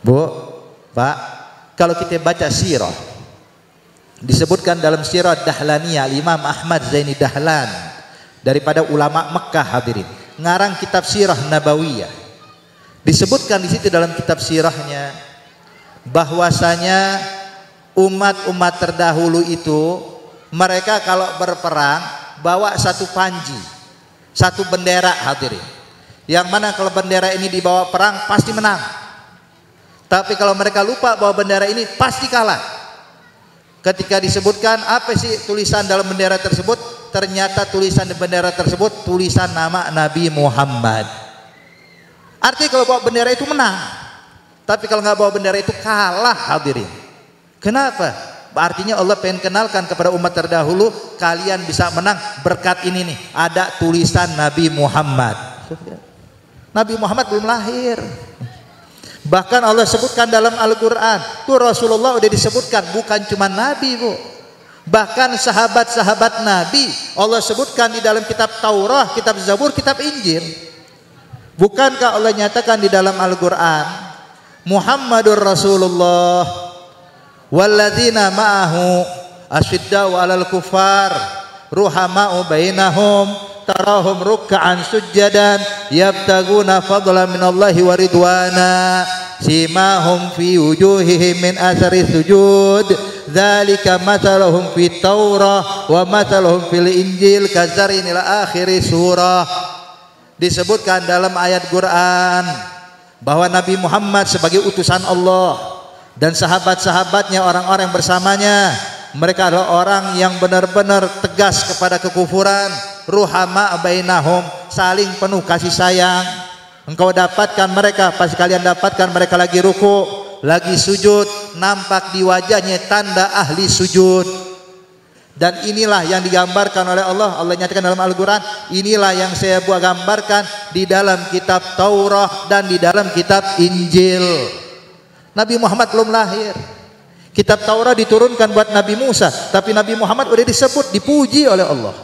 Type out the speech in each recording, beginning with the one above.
Bu, Pak, kalau kita baca sirah, disebutkan dalam sirah Dahlaniyah Imam Ahmad Zaini Dahlan, daripada ulama Mekah hadirin, ngarang kitab sirah Nabawiyah. Disebutkan di situ dalam kitab sirahnya bahwasanya umat-umat terdahulu itu mereka kalau berperang bawa satu panji, satu bendera hadirin, yang mana kalau bendera ini dibawa perang pasti menang. Tapi kalau mereka lupa bawa bendera ini pasti kalah. Ketika disebutkan apa sih tulisan dalam bendera tersebut, ternyata tulisan di bendera tersebut tulisan nama Nabi Muhammad. Artinya kalau bawa bendera itu menang, tapi kalau nggak bawa bendera itu kalah hadirin. Kenapa? Artinya Allah pengen kenalkan kepada umat terdahulu, kalian bisa menang berkat ini nih, ada tulisan Nabi Muhammad. Nabi Muhammad belum lahir. Bahkan Allah sebutkan dalam Al-Quran, tuh Rasulullah udah disebutkan, bukan cuma Nabi bu, bahkan sahabat-sahabat Nabi Allah sebutkan di dalam kitab Taurat, kitab Zabur, kitab Injil. Bukankah Allah nyatakan di dalam Al-Quran, Muhammadur Rasulullah walladzina ma'ahu asyiddau 'alal kuffar ruhama'u bainahum tarahum ruk'an sujjadan yabtaguna fadlan minallahi wa ridwana simahum fi wujuhihim min athari sujud dzalika mathaluhum fit taurah wa mathaluhum fil injil kazarin ila akhiri surah. Disebutkan dalam ayat Quran bahwa Nabi Muhammad sebagai utusan Allah dan sahabat-sahabatnya, orang-orang bersamanya, mereka adalah orang yang benar-benar tegas kepada kekufuran, ruhama bainahum, saling penuh kasih sayang. Engkau dapatkan mereka, pasti kalian dapatkan mereka lagi ruku, lagi sujud, nampak di wajahnya tanda ahli sujud. Dan inilah yang digambarkan oleh Allah. Allah nyatakan dalam Al-Quran, inilah yang saya buat gambarkan di dalam kitab Taurat dan di dalam kitab Injil. Nabi Muhammad belum lahir. Kitab Taurat diturunkan buat Nabi Musa, tapi Nabi Muhammad udah disebut, dipuji oleh Allah.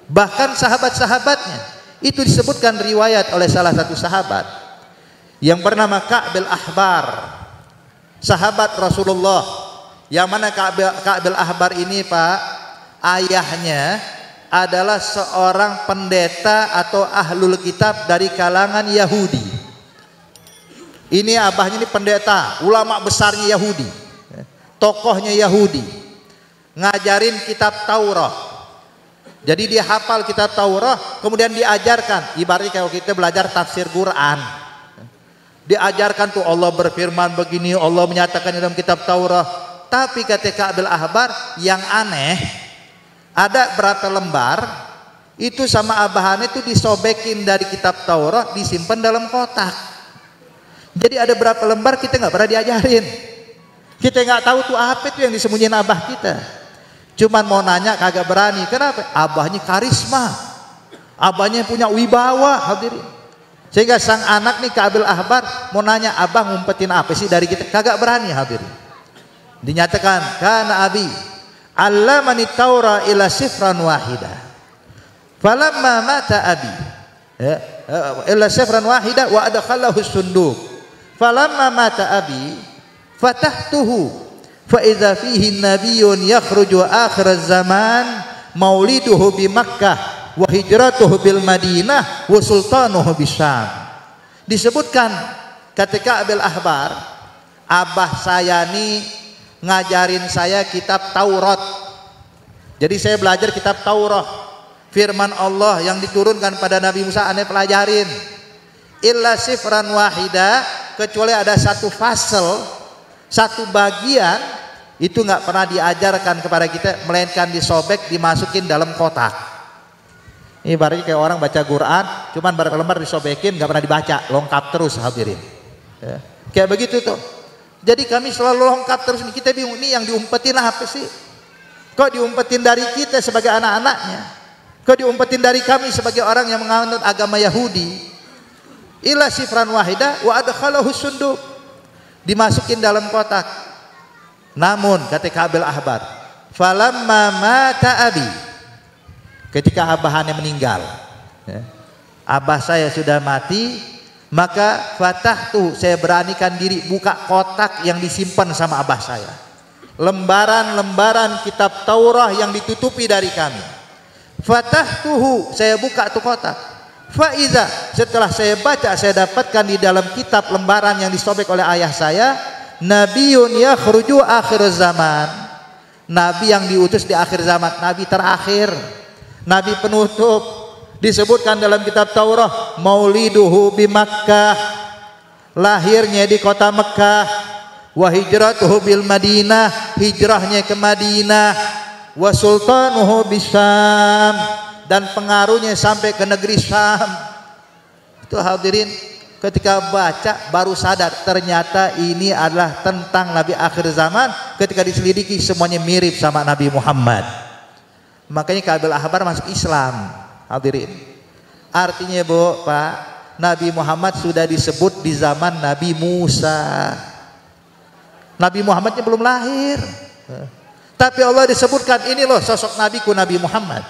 Bahkan sahabat-sahabatnya itu disebutkan riwayat oleh salah satu sahabat yang bernama Ka'bil Ahbar, sahabat Rasulullah, yang mana Ka'bil Ahbar ini Pak, ayahnya adalah seorang pendeta atau ahlul kitab dari kalangan Yahudi. Ini abahnya ini pendeta, ulama besarnya Yahudi, tokohnya Yahudi, ngajarin kitab Taurat. Jadi dia hafal kitab Taurat, kemudian diajarkan. Ibaratnya kalau kita belajar tafsir Quran, diajarkan tuh Allah berfirman begini, Allah menyatakan dalam kitab Taurat. Tapi kata Ka'bil Ahbar, yang aneh, ada berapa lembar itu sama abahannya itu disobekin dari kitab Taurat, disimpan dalam kotak. Jadi ada berapa lembar kita nggak pernah diajarin. Kita nggak tahu tuh apa itu yang disembunyiin abah kita. Cuman mau nanya kagak berani. Kenapa? Abahnya karisma, abahnya punya wibawa hadirin. Sehingga sang anak nih Ka'bil Ahbar mau nanya, abah ngumpetin apa sih dari kita? Kagak berani hadirin. Dinyatakan kana abi allamani taura ila sifran wahida falamma mata abi illa sifran wahida wa adkhalahu sunduq falamma mata abi fatahtuhu fa idza fihi nabiyyun yakhruju akhir zaman mauliduhu bi Makkah wa hijratuhu bil Madinah wa sultanuhu bisyam. Disebutkan ketika Ka'bil Ahbar, abah saya nih ngajarin saya kitab Taurat. Jadi saya belajar kitab Taurat, firman Allah yang diturunkan pada Nabi Musa, aneh pelajarin. Illa sifran wahida, kecuali ada satu fasal, satu bagian itu nggak pernah diajarkan kepada kita, melainkan disobek, dimasukin dalam kotak. Ini ibaratnya kayak orang baca Quran, cuman berapa lembar disobekin, nggak pernah dibaca, lengkap terus hadirin. Ya. Kayak begitu tuh. Jadi kami selalu lengkap terus. Kita bingung, ini yang diumpetin apa sih? Kok diumpetin dari kita sebagai anak-anaknya? Kok diumpetin dari kami sebagai orang yang menganut agama Yahudi? Ila sifran wahida wa adkhalahu sunduq, dimasukin dalam kotak. Namun kata Ka'bil Ahbar, falamma mata abi, ketika abahannya meninggal, ya, abah saya sudah mati, Maka fatahtu, saya beranikan diri buka kotak yang disimpan sama abah saya. Lembaran-lembaran kitab Taurat yang ditutupi dari kami. Fatahtuhu, saya buka tuh kotak. Faiza, setelah saya baca, saya dapatkan di dalam kitab lembaran yang disobek oleh ayah saya, Nabiun yakhruju akhir zaman. Nabi yang diutus di akhir zaman, nabi terakhir, nabi penutup. Disebutkan dalam kitab Taurat, Mauliduhu bi Makkah, lahirnya di kota Mekah, wa hijratuhu bil Madinah, hijrahnya ke Madinah, wa sultanuhu bisam, dan pengaruhnya sampai ke negeri Syam. Itu hadirin, ketika baca baru sadar ternyata ini adalah tentang Nabi akhir zaman. Ketika diselidiki semuanya mirip sama Nabi Muhammad. Makanya Ka'bil Ahbar masuk Islam, hadirin. Artinya Bu, Pak, Nabi Muhammad sudah disebut di zaman Nabi Musa. Nabi Muhammadnya belum lahir, tapi Allah disebutkan ini loh sosok nabiku Nabi Muhammad,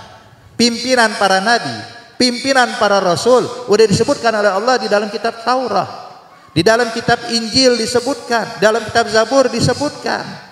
pimpinan para nabi, pimpinan para rasul. Udah disebutkan oleh Allah di dalam kitab Taurat, di dalam kitab Injil disebutkan, dalam kitab Zabur disebutkan.